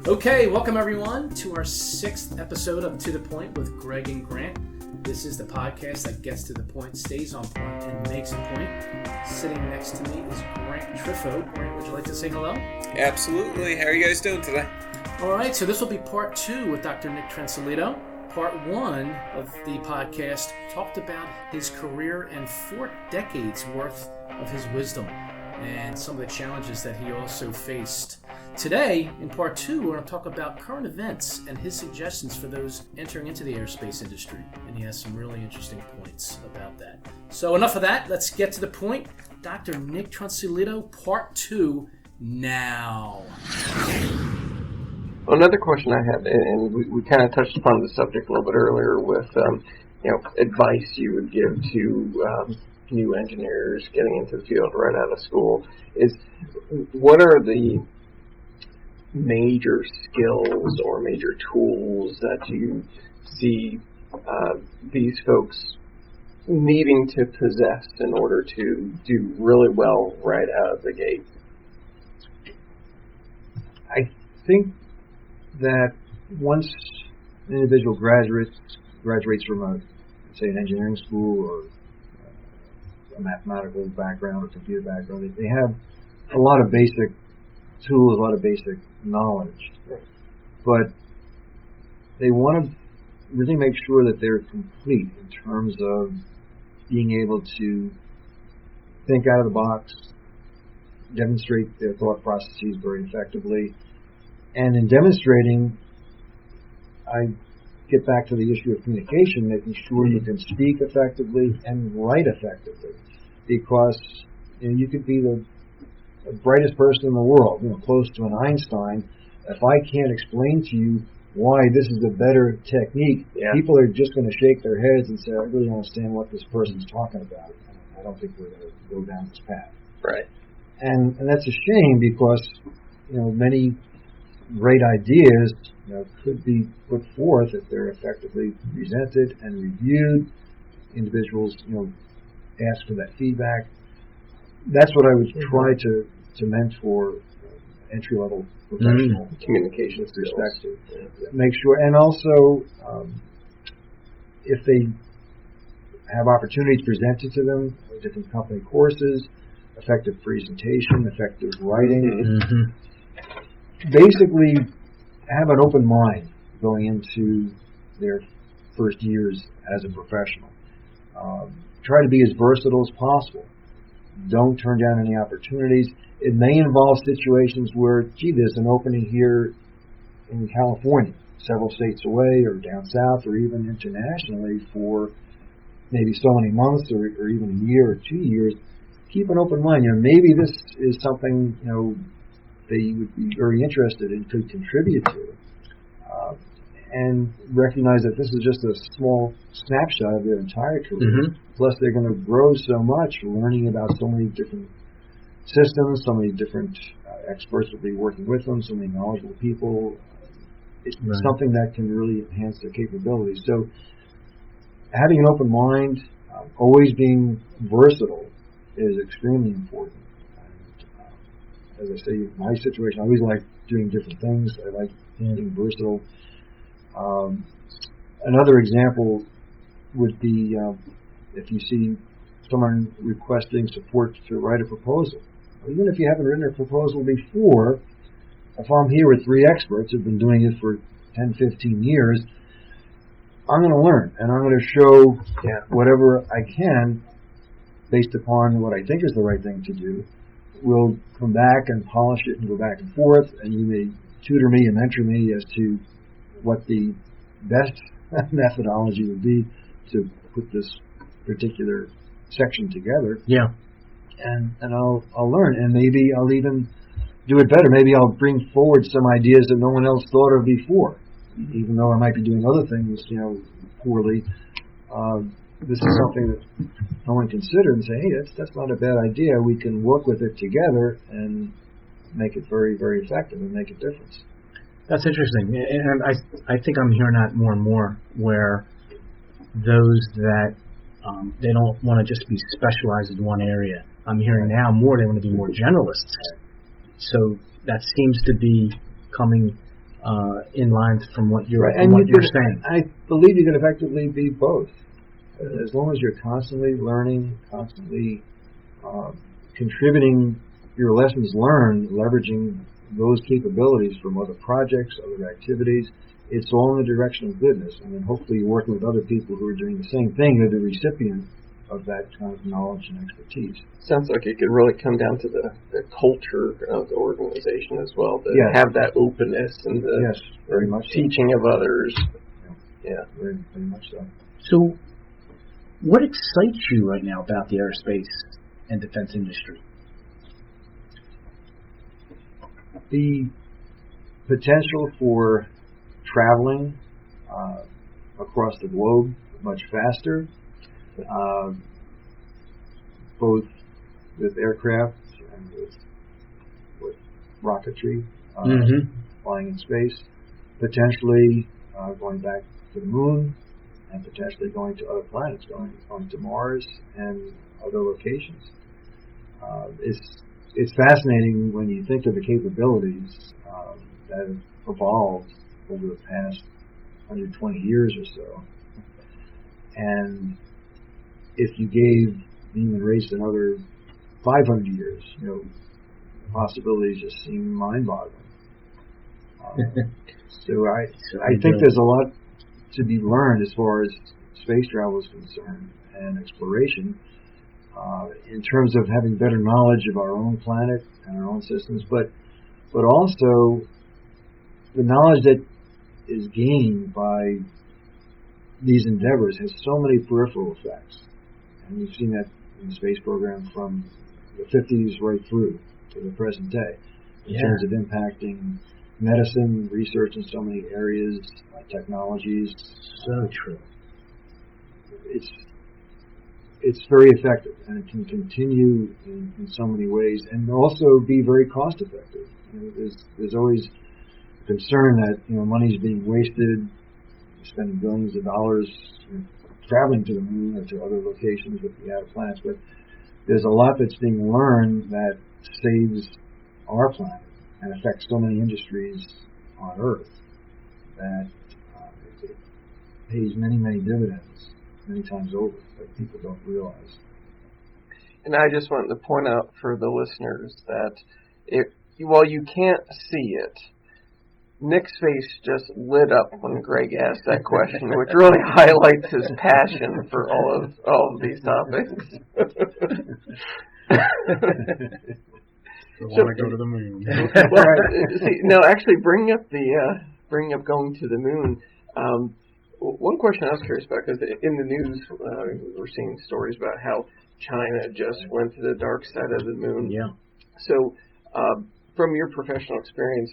Okay, welcome everyone to our 6th episode of To The Point with Greg and Grant. This is the podcast that gets to the point, stays on point, and makes a point. Sitting next to me is Grant Trifo. Grant, would you like to say hello? Absolutely. How are you guys doing today? All right, so this will be part 2 with Dr. Nick Truncellito. Part 1 of the podcast talked about his career and 4 decades worth of his wisdom and some of the challenges that he also faced. Today, in part 2, we're going to talk about current events and his suggestions for those entering into the aerospace industry. And he has some really interesting points about that. So enough of that. Let's get to the point. Dr. Nick Truncellito, part 2, now. Another question I had, and we kind of touched upon the subject a little bit earlier with, advice you would give to new engineers getting into the field right out of school, is what are the major skills or major tools that you see these folks needing to possess in order to do really well right out of the gate? I think that once an individual graduates from an engineering school or a mathematical background or computer background, they have a lot of basic tools, a lot of basic knowledge. But they want to really make sure that they're complete in terms of being able to think out of the box, demonstrate their thought processes very effectively. And in demonstrating, I get back to the issue of communication, making sure you can speak effectively and write effectively. Because you could be the brightest person in the world, close to an Einstein. If I can't explain to you why this is a better technique, people are just going to shake their heads and say, I really don't understand what this person's talking about. I don't think we're going to go down this path. Right. And that's a shame because, many great ideas could be put forth if they're effectively presented and reviewed. Individuals, ask for that feedback. That's what I would try to mentor entry-level professional communication perspective. Make sure, and also if they have opportunities presented to them, different company courses, effective presentation, effective writing. Basically, have an open mind going into their first years as a professional. Try to be as versatile as possible. Don't turn down any opportunities. It may involve situations where, there's an opening here in California, several states away, or down south, or even internationally for maybe so many months, or even a year or 2 years. Keep an open mind. Maybe this is something they would be very interested in, could contribute to. And recognize that this is just a small snapshot of their entire career. Plus, they're going to grow so much, learning about so many different systems, so many different experts will be working with them, so many knowledgeable people. It's something that can really enhance their capabilities. So, having an open mind, always being versatile, is extremely important. And, as I say, in my situation, I always like doing different things. I like being versatile. Another example would be if you see someone requesting support to write a proposal. Even if you haven't written a proposal before, if I'm here with 3 experts who've been doing it for 10, 15 years, I'm going to learn, and I'm going to show whatever I can based upon what I think is the right thing to do. We'll come back and polish it and go back and forth, and you may tutor me and mentor me as to what the best methodology would be to put this particular section together. And I'll learn, and maybe I'll even do it better. Maybe I'll bring forward some ideas that no one else thought of before, even though I might be doing other things, poorly. This is something that no one considered, and say, hey, that's not a bad idea. We can work with it together and make it very, very effective and make a difference. That's interesting, and I think I'm hearing that more and more, where those that they don't want to just be specialized in one area. I'm hearing now more they want to be more generalists. So that seems to be coming in line from what you're, Right. from And what you you're could, saying. I believe you can effectively be both. As long as you're constantly learning, constantly contributing your lessons learned, leveraging those capabilities from other projects, other activities, it's all in the direction of goodness. And then hopefully you're working with other people who are doing the same thing, you're the recipient of that kind of knowledge and expertise. Sounds like it could really come down to the culture of the organization as well, to Yes. have that openness and the Yes, very much so. teaching of others. Yeah. Very, very much so. So, what excites you right now about the aerospace and defense industry? The potential for traveling across the globe much faster, both with aircraft and with rocketry, flying in space, potentially going back to the moon, and potentially going to other planets, going to Mars and other locations. It's fascinating when you think of the capabilities that have evolved over the past 120 years or so. And if you gave the human race another 500 years, the possibilities just seem mind-boggling. So I think there's a lot to be learned as far as space travel is concerned and exploration, in terms of having better knowledge of our own planet and our own systems, but also the knowledge that is gained by these endeavors has so many peripheral effects. And we've seen that in the space program from the 50s right through to the present day, in terms of impacting medicine, research in so many areas, technologies. So true. It's very effective, and it can continue in so many ways, and also be very cost effective. There's always a concern that money is being wasted, spending billions of dollars traveling to the moon or to other locations with the outer planets, but there's a lot that's being learned that saves our planet and affects so many industries on Earth that it pays many, many dividends many times over that people don't realize. And I just wanted to point out for the listeners that while you can't see it, Nick's face just lit up when Greg asked that question, which really highlights his passion for all of these topics. I want to go to the moon. Well, actually, bring up going to the moon. One question I was curious about, because in the news we're seeing stories about how China just went to the dark side of the moon. Yeah. So, from your professional experience,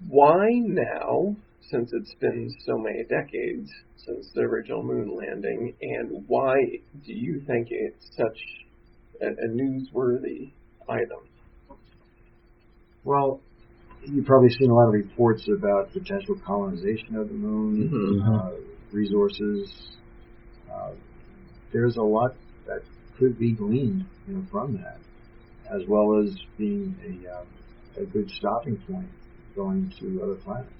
why now, since it's been so many decades since the original moon landing, and why do you think it's such a newsworthy item? Well, you've probably seen a lot of reports about potential colonization of the moon, resources. There's a lot that could be gleaned from that, as well as being a good stopping point going to other planets.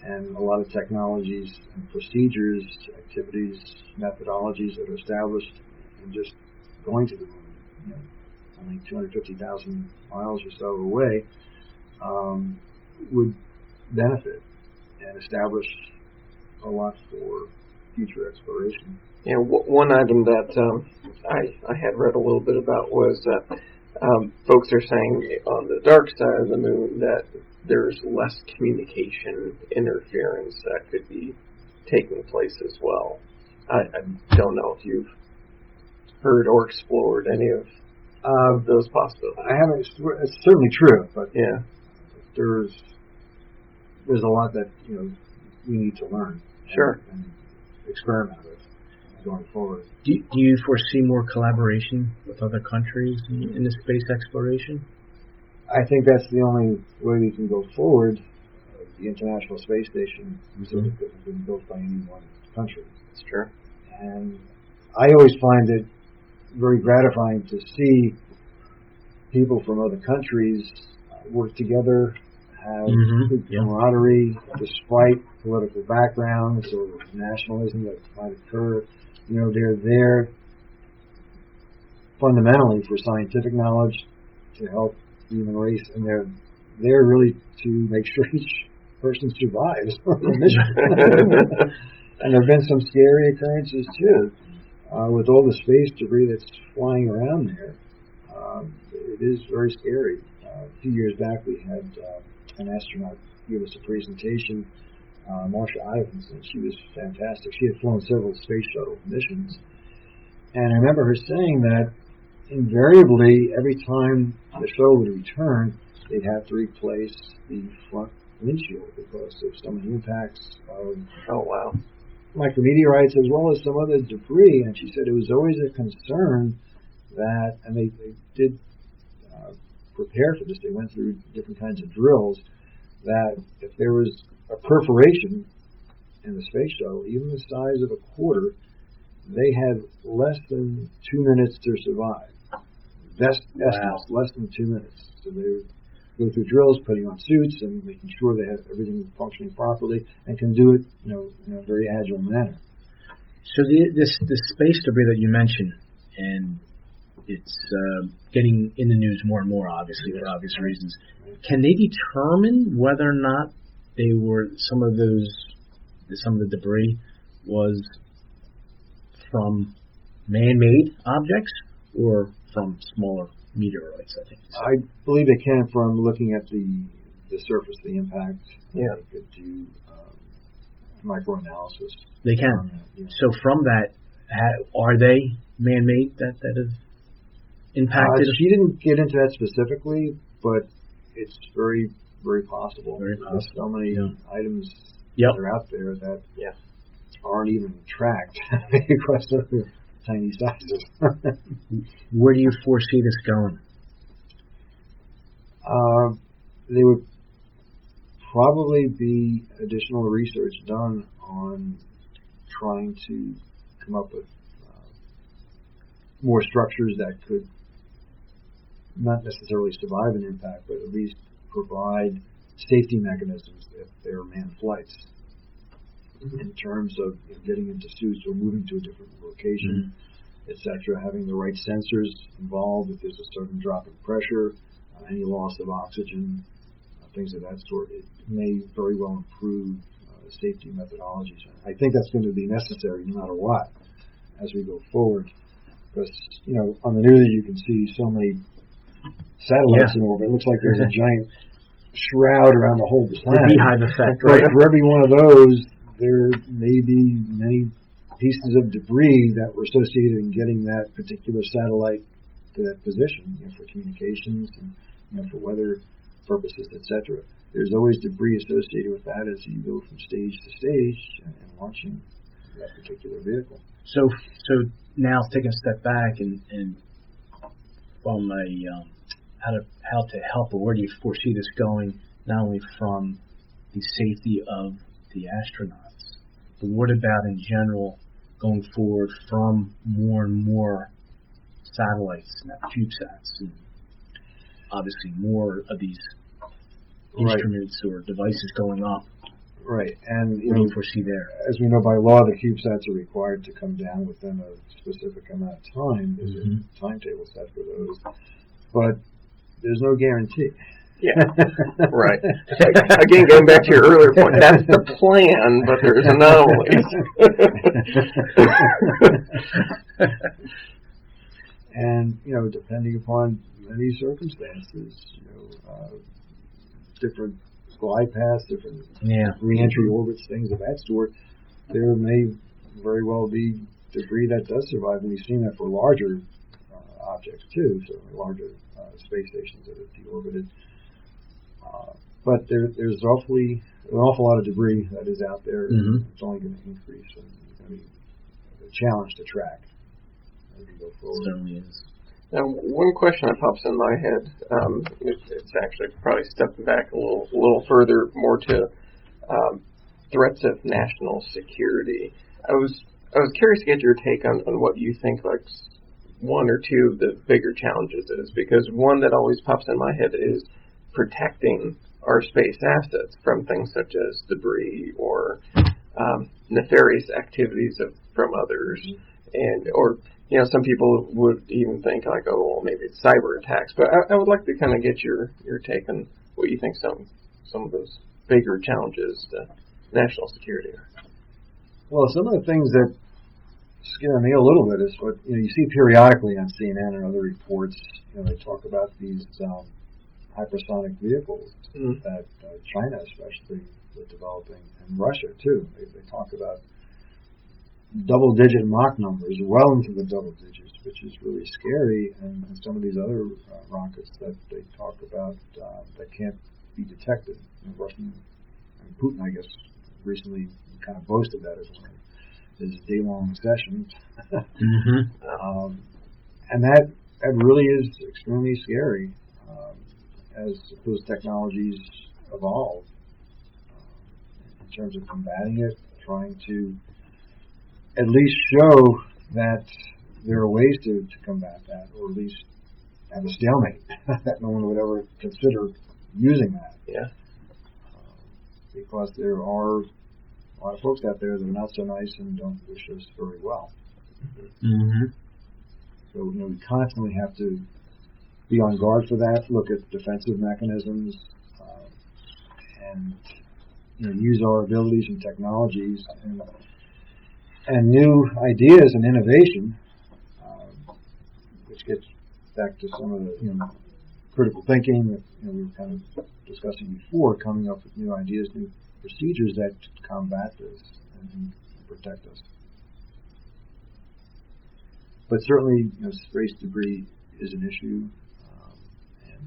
And a lot of technologies and procedures, activities, methodologies that are established in just going to the moon, only 250,000 miles or so away, would benefit and establish a lot for future exploration. One item that I had read a little bit about was that folks are saying on the dark side of the moon that there's less communication interference that could be taking place as well. I don't know if you've heard or explored any of those possibilities. I haven't. It's certainly true, but there's a lot that we need to learn. Sure. And experiment with going forward. Do you foresee more collaboration with other countries in the space exploration? I think that's the only way we can go forward. The International Space Station couldn't have been built by any one country. That's true. And I always find it very gratifying to see people from other countries work together, have good camaraderie, despite political backgrounds or nationalism that might occur. They're there fundamentally for scientific knowledge to help the human race, and they're there really to make sure each person survives on the mission. And there have been some scary occurrences too. With all the space debris that's flying around there, it is very scary. A few years back, we had an astronaut give us a presentation, Marsha Ivins, and she was fantastic. She had flown several space shuttle missions, and I remember her saying that invariably, every time the shuttle would return, they'd have to replace the front windshield because of some of the impacts of micrometeorites as well as some other debris. And she said it was always a concern that, and they did prepare for this, they went through different kinds of drills, that if there was a perforation in the space shuttle, even the size of a quarter, they had less than 2 minutes to survive. Best estimates, less than 2 minutes. So they would go through drills, putting on suits, and making sure they have everything functioning properly, and can do it, in a very agile manner. So this space debris that you mentioned, and it's getting in the news more and more, obviously, for obvious reasons. Can they determine whether or not they were some of the debris was from man-made objects or from smaller meteorites? I believe they can from looking at the surface of the impact. Yeah, they could do microanalysis. They can. So from that, are they man-made that have impacted? She didn't get into that specifically, but it's very, very possible. Very possible. There's so many items Yep. that are out there that aren't even tracked across other tiny sizes. Where do you foresee this going? There would probably be additional research done on trying to come up with more structures that could not necessarily survive an impact, but at least provide safety mechanisms if they're manned flights. In terms of getting into suits or moving to a different location, etc., having the right sensors involved if there's a certain drop in pressure, any loss of oxygen, things of that sort. It may very well improve safety methodologies. I think that's going to be necessary no matter what as we go forward, because on the news you can see so many satellites in orbit. It looks like there's a giant shroud around the whole planet. The beehive effect, But right? for every one of those, there may be many pieces of debris that were associated in getting that particular satellite to that position, for communications and for weather purposes, etc. There's always debris associated with that as you go from stage to stage and launching that particular vehicle. So now taking a step back and from how to help, or where do you foresee this going? Not only from the safety of the astronauts, but what about in general going forward from more and more satellites, now CubeSats, and obviously more of these instruments or devices going up? Right, and what do you foresee there? As we know by law, the CubeSats are required to come down within a specific amount of time. There's a timetable set for those, but there's no guarantee. Yeah, right. Again, going back to your earlier point, that's the plan, but there's anomalies. And, depending upon many circumstances, different glide paths, different re-entry orbits, things of that sort, there may very well be debris that does survive, and we've seen that for larger objects too, so larger space stations that have deorbited. But there's an awful lot of debris that is out there. It's only going to increase, and it's going to be a challenge to track as we go forward. It certainly is. Now, one question that pops in my head, it's actually probably stepping back a little further, more to threats of national security. I was curious to get your take on what you think, like, one or two of the bigger challenges is, because one that always pops in my head is protecting our space assets from things such as debris or nefarious activities from others, and or some people would even think like, oh, well, maybe it's cyber attacks. But I would like to kind of get your take on what you think some of those bigger challenges to national security are. Well, some of the things that scare me a little bit is what you see periodically on CNN and other reports. They talk about these hypersonic vehicles that China especially is developing, and Russia too. They talk about double-digit Mach numbers, well into the double digits, which is really scary. And some of these other rockets that they talk about that can't be detected. Russian and Putin, I guess, recently kind of boasted that as one of his day-long sessions. And that really is extremely scary as those technologies evolve in terms of combating it, trying to at least show that there are ways to combat that, or at least have a stalemate that no one would ever consider using that. Yeah. Because there are a lot of folks out there that are not so nice and don't wish us very well. So we constantly have to be on guard for that. Look at defensive mechanisms, and use our abilities and technologies and new ideas and innovation, which gets back to some of the critical thinking that we were kind of discussing before, coming up with new ideas, new procedures that combat this and protect us. But certainly, space debris is an issue, and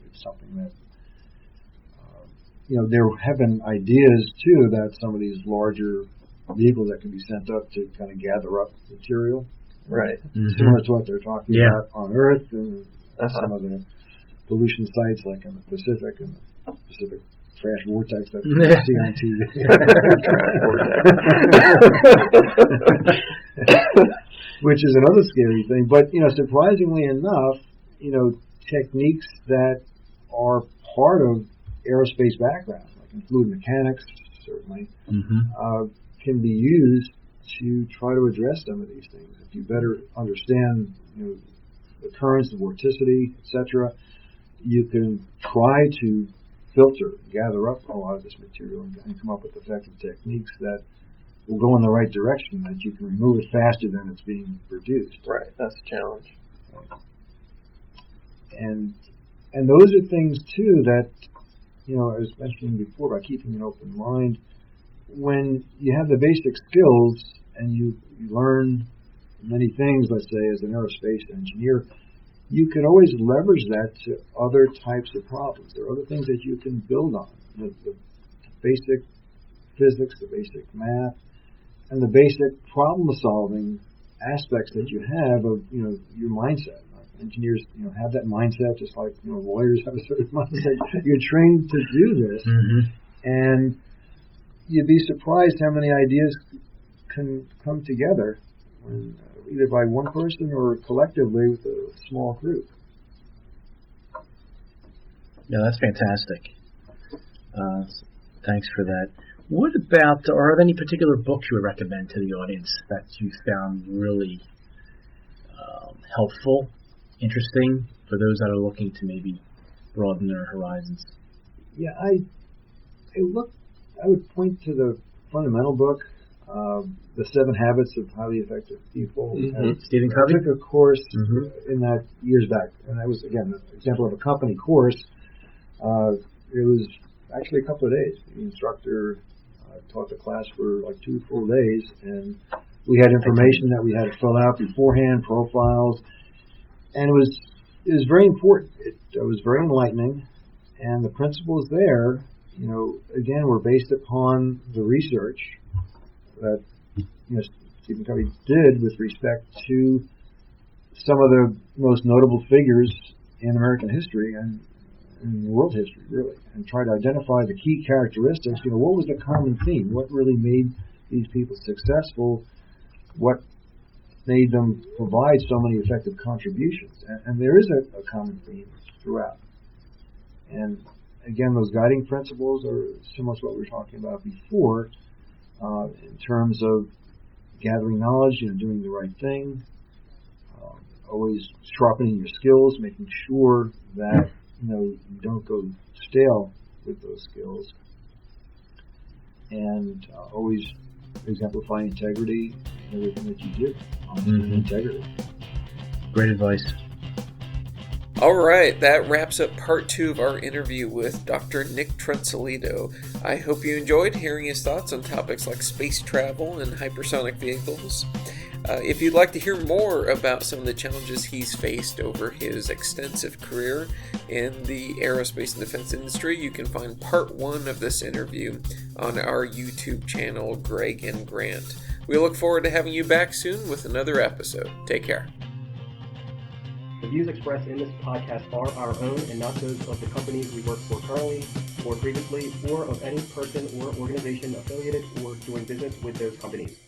it's something that there have been ideas too about some of these larger vehicles that can be sent up to kind of gather up material, right? Similar to what they're talking about on Earth and some of the pollution sites, like in the Pacific and the Pacific trash vortex that you see on TV. Which is another scary thing. But, surprisingly enough, techniques that are part of aerospace background, like in fluid mechanics, certainly, can be used to try to address some of these things. If you better understand, the currents, the vorticity, etc., you can try to filter, gather up a lot of this material and come up with effective techniques that will go in the right direction, that you can remove it faster than it's being produced. Right, that's a challenge. And those are things too that, I was mentioning before about keeping an open mind. When you have the basic skills and you learn many things, let's say as an aerospace engineer, you can always leverage that to other types of problems. There are other things that you can build on. The basic physics, the basic math, and the basic problem-solving aspects that you have of, your mindset. Engineers, have that mindset, just like, lawyers have a certain mindset. You're trained to do this, and you'd be surprised how many ideas can come together when, either by one person or collectively with a small group. Yeah, that's fantastic. Thanks for that. What about, are there any particular books you would recommend to the audience that you found really helpful, interesting, for those that are looking to maybe broaden their horizons? Yeah, I would point to the fundamental book, The 7 Habits of Highly Effective People. Stephen Covey? I took a course in that years back, and that was, again, an example of a company course. It was actually a couple of days. The instructor taught the class for like 2 full days, and we had information that we had to fill out beforehand, profiles, and it was very important. It was very enlightening, and the principles there, again, were based upon the research that Stephen Covey did with respect to some of the most notable figures in American history and in world history, really, and try to identify the key characteristics. What was the common theme? What really made these people successful? What made them provide so many effective contributions? And there is a common theme throughout. And again, those guiding principles are similar to what we were talking about before, in terms of gathering knowledge, doing the right thing, always sharpening your skills, making sure that you don't go stale with those skills, and always exemplify integrity in everything that you do. Integrity. Great advice. All right, that wraps up part 2 of our interview with Dr. Nick Truncellito. I hope you enjoyed hearing his thoughts on topics like space travel and hypersonic vehicles. If you'd like to hear more about some of the challenges he's faced over his extensive career in the aerospace and defense industry, you can find part 1 of this interview on our YouTube channel, Greg and Grant. We look forward to having you back soon with another episode. Take care. The views expressed in this podcast are our own and not those of the companies we work for currently or previously, or of any person or organization affiliated or doing business with those companies.